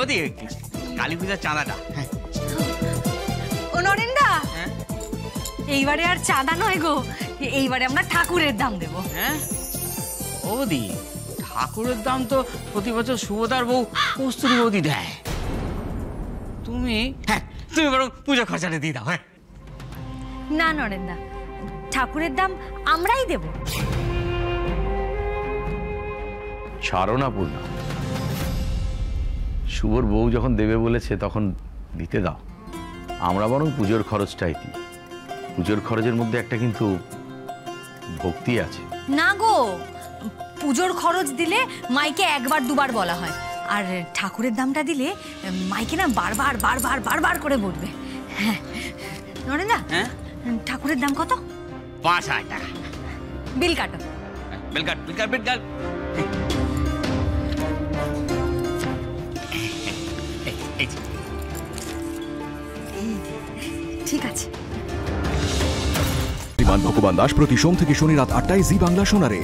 বৌদি কালী পূজার চাঁদাটা। ও নরেন্দা, এইবারে আর চাঁদা নয় গো, এইবারে আমরা ঠাকুরের দাম দেব। হ্যাঁ বৌদি, ঠাকুরের দাম তো প্রতি বছর সুভদ্রার বউ কস্তুরী বৌদি দেয়। তুমি বরং পূজা খরচাটা দিয়ে দাও। হ্যাঁ না নরেন্দা, ঠাকুরের দাম আমরাই দেব। ছাড়ো না পূর্ণা, শুভর বউ যখন দেবে বলেছে তখন দিতে দাও। আমরা বরং পুজোর খরচটাই দিই। পুজোর খরচের মধ্যে একটা কিন্তু ভক্তি আছে। না গো, পুজোর খরচ দিলে মাইকে একবার দুবার বলা হয়, আর ঠাকুরের দামটা দিলে মাইকে না বারবার বারবার বারবার করে বলবে। হ্যাঁ নরেন্দা, ঠাকুরের দাম কত? 5,000 টাকা। বিল কাটো। বিল কাট, বিল কাট, বিল কাট। ঠিক আছে। ভগবান দাস প্রতি সোম থেকে শনি রাত 8টায় জি বাংলা সোনারে।